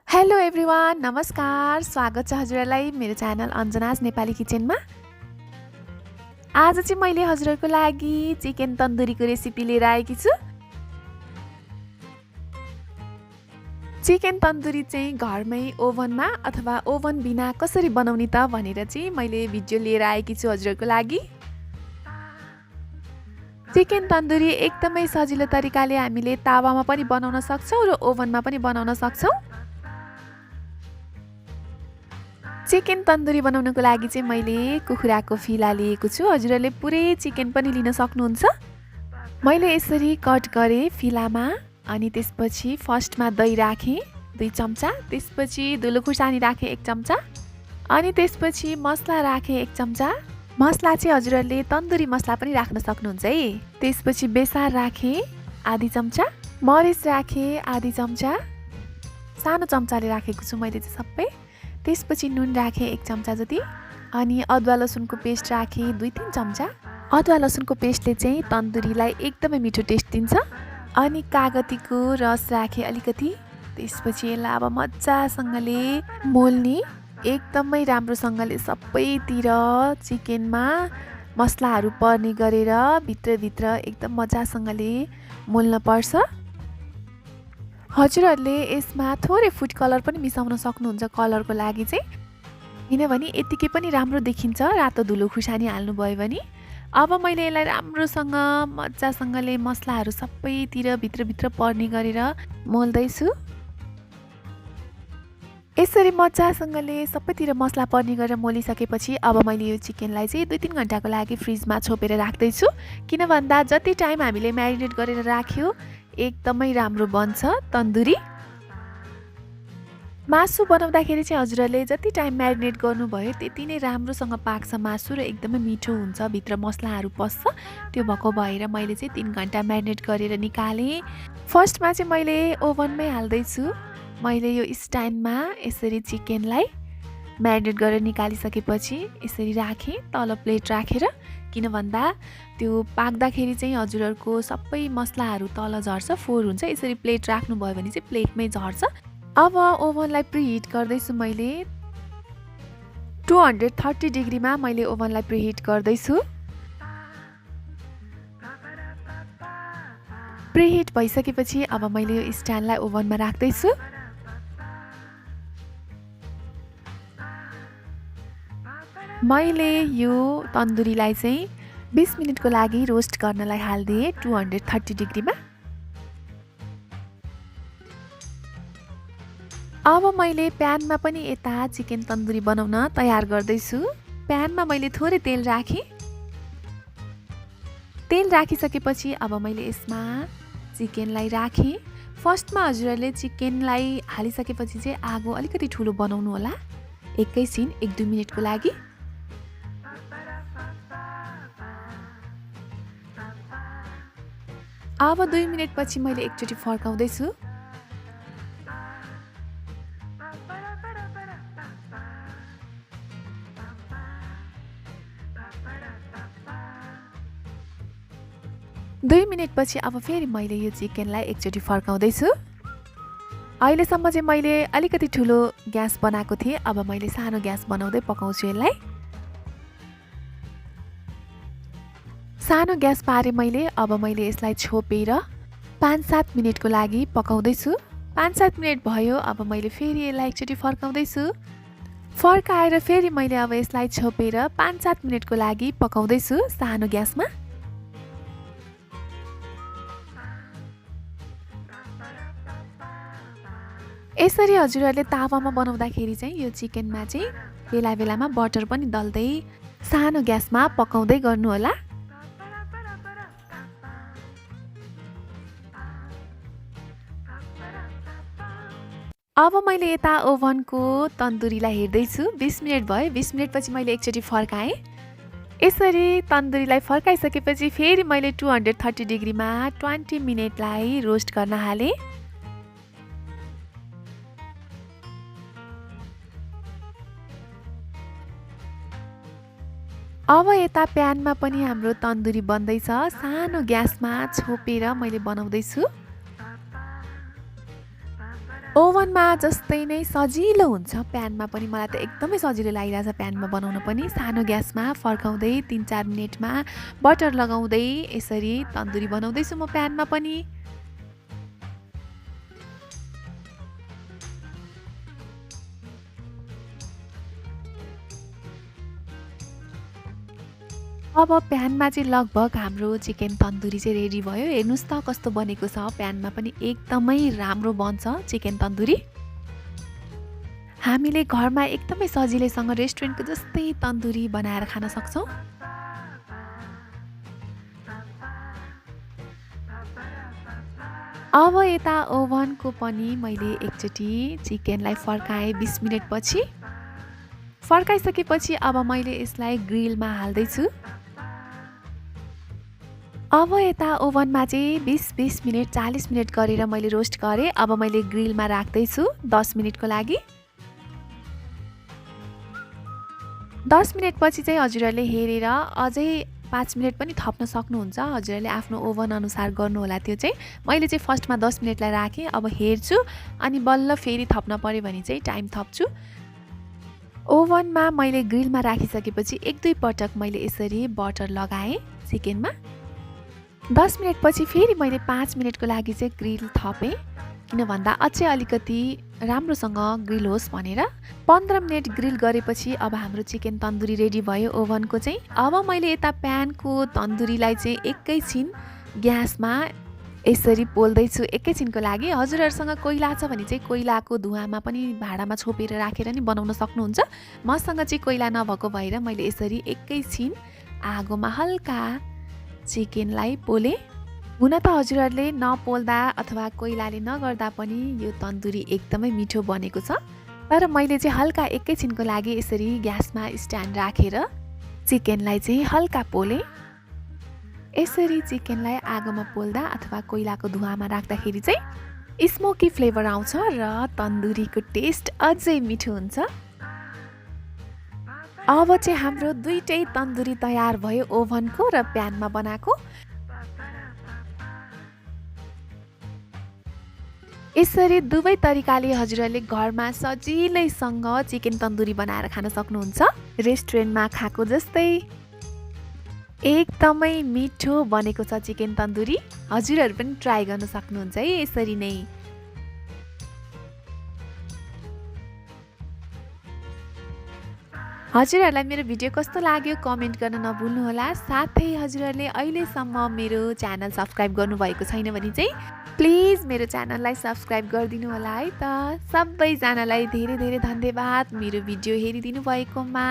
Hello everyone, नमस्कार। स्वागत छ हजुरहरूलाई मेरो च्यानल अन्जनाज नेपाली किचनमा। आज चाहिँ मैले हजुरहरूको लागि चिकन तन्दुरीको रेसिपी लिएर आएकी छु। चिकन तन्दुरी चाहिँ घरमै ओभनमा अथवा ओभन बिना कसरी बनाउने त भनेर चाहिँ मैले भिडियो लिएर आएकी छु हजुरहरूको लागि। चिकन तन्दुरी एकदमै सजिलो तरिकाले हामीले तावामा पनि बनाउन सक्छौं र ओभनमा पनि बनाउन सक्छौं। चिकन तन्दुरी बनाउनको लागि चाहिँ मैले कुखुराको फिला लिएको छु। हजुरहरूले पुरै चिकन पनि लिन सक्नुहुन्छ। मैले यसरी कट गरे फिलामा अनि त्यसपछि फर्स्टमा दही राखे 2 चम्चा, त्यसपछि धुलो खुर्सानी राखे 1 चम्चा अनि त्यसपछि मसला राखे 1 चम्चा। मसला चाहिँ हजुरहरूले तन्दुरी मसला पनि राख्न सक्नुहुन्छ है। त्यसपछि बेसार राखे आधी चम्चा, मरिच राखे आधी चम्चा, सानो चम्चाले राखेको छु मैले चाहिँ सबै। त्यसपछि नुन राखे 1 चम्चा जति अनि अदुवा लसुनको पेस्ट राखे 2-3 चम्चा। अदुवा लसुनको पेस्टले चाहिँ तन्दुरीलाई एकदमै मिठो टेस्ट दिन्छ। अनि कागतीको रस राखे अलिकति। त्यसपछि यसलाई अब मजासँगले मोल्ने, एकदमै राम्रोसँगले सबैतिर चिकनमा मसलाहरू पर्ने गरेर भित्रभित्र एकदम मजासँगले मोल्न पर्छ। हजुरहरूले यसमा थोरै फुड कलर पनि मिसाउन सक्नुहुन्छ कलरको लागि चाहिँ, किनभने यतिकै पनि राम्रो देखिन्छ रातो धुलो खुर्सानी हाल्नुभयो भने। अब मैले यसलाई राम्रोसँग मजासँगले मसलाहरू सबैतिर भित्रभित्र पर्ने गरेर मोल्दैछु। यसरी मजासँगले सबैतिर मसला पर्ने गरेर मोलिसकेपछि अब मैले यो चिकनलाई चाहिँ 2-3 घण्टाको लागि फ्रिजमा छोपेर राख्दैछु। किन भन्दा जति टाइम हामीले म्यारिनेट गरेर राख्यो एकदमै राम्रो बन्छ तन्दुरी। मासु बनाउँदाखेरि चाहिँ हजुरहरूले जति टाइम म्यारिनेट गर्नुभयो त्यति नै राम्रोसँग पाक्छ मासु र एकदमै मिठो हुन्छ, भित्र मसलाहरू पस्छ। त्यो भएको भएर मैले चाहिँ 3 घण्टा म्यारिनेट गरेर निकालेँ। फर्स्टमा चाहिँ मैले ओभनमै हाल्दैछु। मैले यो स्ट्यान्डमा यसरी चिकनलाई म्यारिनेट गरेर निकालिसकेपछि यसरी राखेँ तल प्लेट राखेर। किन भन्दा त्यो पाक्दाखेरि चाहिँ हजुरहरूको सबै मसलाहरू तल झर्छ, फोहोर हुन्छ। यसरी प्लेट राख्नुभयो भने चाहिँ प्लेटमै झर्छ। अब ओभनलाई प्रिहिट गर्दैछु मैले 230 डिग्रीमा मैले ओभनलाई प्रिहिट गर्दैछु। प्रिहिट भइसकेपछि अब मैले यो स्ट्यान्डलाई ओभनमा राख्दैछु। मैले यो तन्दुरीलाई चाहिँ 20 मिनेटको लागि रोस्ट गर्नलाई हाल्दिएँ 230 डिग्रीमा। अब मैले प्यानमा पनि यता चिकन तन्दुरी बनाउन तयार गर्दैछु। प्यानमा मैले थोरै तेल राखेँ। तेल राखिसकेपछि अब मैले यसमा चिकनलाई राखेँ। फर्स्टमा हजुरहरूले चिकनलाई हालिसकेपछि चाहिँ आगो अलिकति ठुलो बनाउनु होला, एकैछिन 1-2 मिनेटको लागि। अब 2 मिनेटपछि मैले एकचोटि फर्काउँदैछु। दुई मिनेटपछि अब फेरि मैले यो चिकनलाई एकचोटि फर्काउँदैछु। अहिलेसम्म चाहिँ मैले अलिकति ठुलो ग्यास बनाएको थिएँ, अब मैले सानो ग्यास बनाउँदै पकाउँछु यसलाई। सानो ग्यास पारे मैले अब मैले यसलाई छोपेर 5-7 मिनेटको लागि पकाउँदैछु। 5-7 मिनेट भयो, अब मैले फेरि यसलाई एकचोटि फर्काउँदैछु। फर्काएर फेरि मैले अब यसलाई छोपेर 5-7 मिनेटको लागि पकाउँदैछु सानो ग्यासमा। यसरी हजुरहरूले तावामा बनाउँदाखेरि चाहिँ यो चिकनमा चाहिँ बेला बेलामा बटर पनि दल्दै सानो ग्यासमा पकाउँदै गर्नुहोला। अब मैले यता ओभनको तन्दुरीलाई हेर्दैछु। 20 मिनेट भयो। 20 मिनेटपछि मैले एकचोटि फर्काएँ। यसरी तन्दुरीलाई फर्काइसकेपछि फेरि मैले 230 डिग्रीमा 20 मिनेटलाई रोस्ट गर्न हालेँ। अब यता प्यानमा पनि हाम्रो तन्दुरी बन्दैछ। सानो ग्यासमा छोपेर मैले बनाउँदैछु। ओभनमा जस्तै नै सजिलो हुन्छ प्यानमा पनि। मलाई त एकदमै सजिलो लागिरहेछ प्यानमा बनाउन पनि। सानो ग्यासमा फर्काउँदै 3-4 मिनेटमा बटर लगाउँदै यसरी तन्दुरी बनाउँदैछु म प्यानमा पनि। अब प्यानमा चाहिँ लगभग हाम्रो चिकन तन्दुरी चाहिँ रेडी भयो। हेर्नुहोस् त कस्तो बनेको छ, प्यानमा पनि एकदमै राम्रो बन्छ चिकन तन्दुरी। हामीले घरमा एकदमै सजिलैसँग रेस्टुरेन्टको जस्तै तन्दुरी बनाएर खान सक्छौँ। अब यता ओभनको पनि मैले एकचोटि चिकनलाई फर्काएँ 20 मिनेटपछि। फर्काइसकेपछि अब मैले यसलाई ग्रिलमा हाल्दैछु। अब यता ओभनमा चाहिँ 20-20 मिनेट 40 मिनेट गरेर मैले रोस्ट गरेँ। अब मैले ग्रिलमा राख्दैछु 10 मिनेटको लागि। 10 मिनेटपछि चाहिँ हजुरहरूले हेरेर अझै 5 मिनेट पनि थप्न सक्नुहुन्छ। हजुरहरूले आफ्नो ओभन अनुसार गर्नुहोला। त्यो चाहिँ मैले चाहिँ फर्स्टमा 10 मिनेटलाई राखेँ। अब हेर्छु अनि बल्ल फेरि थप्न पऱ्यो भने चाहिँ टाइम थप्छु। ओभनमा मैले ग्रिलमा राखिसकेपछि 1-2 पटक मैले यसरी बटर लगाएँ चिकनमा। 10 मिनेटपछि फेरि मैले 5 मिनेटको लागि चाहिँ ग्रिल थपेँ, किन भन्दा अझै अलिकति राम्रोसँग ग्रिल होस् भनेर। 15 मिनेट ग्रिल गरेपछि अब हाम्रो चिकन तन्दुरी रेडी भयो ओभनको चाहिँ। अब मैले यता प्यानको तन्दुरीलाई चाहिँ एकैछिन ग्यासमा यसरी पोल्दैछु एकैछिनको लागि। हजुरहरूसँग कोइला छ भने चाहिँ कोइलाको धुवामा पनि भाँडामा छोपेर राखेर नि बनाउन सक्नुहुन्छ। मसँग चाहिँ कोइला नभएको भएर मैले यसरी एकैछिन आगोमा हल्का चिकनलाई पोले। हुन त हजुरहरूले नपोल्दा अथवा कोइलाले नगर्दा पनि यो तन्दुरी एकदमै मिठो बनेको छ। तर मैले चाहिँ हल्का एकैछिनको लागि यसरी ग्यासमा स्ट्यान्ड राखेर चिकनलाई चाहिँ हल्का पोलेँ। यसरी चिकनलाई आगोमा पोल्दा अथवा कोइलाको धुवामा राख्दाखेरि चाहिँ स्मोकी फ्लेभर आउँछ र तन्दुरीको टेस्ट अझै मिठो हुन्छ। अब चाहिँ हाम्रो दुईटै तन्दुरी तयार भयो, ओभनको र प्यानमा बनाएको। यसरी दुवै तरिकाले हजुरहरूले घरमा सजिलैसँग चिकन तन्दुरी बनाएर खान सक्नुहुन्छ। रेस्टुरेन्टमा खाएको जस्तै एकदमै मिठो बनेको छ चिकन तन्दुरी। हजुरहरू पनि ट्राई गर्न सक्नुहुन्छ है यसरी नै। हजुरहरूलाई मेरो भिडियो कस्तो लाग्यो कमेन्ट गर्न नभुल्नुहोला। साथै हजुरहरूले अहिलेसम्म मेरो च्यानल सब्सक्राइब गर्नुभएको छैन भने चाहिँ प्लिज मेरो च्यानललाई सब्सक्राइब गरिदिनु होला है त। सबैजनालाई धेरै धेरै धन्यवाद मेरो भिडियो हेरिदिनु भएकोमा।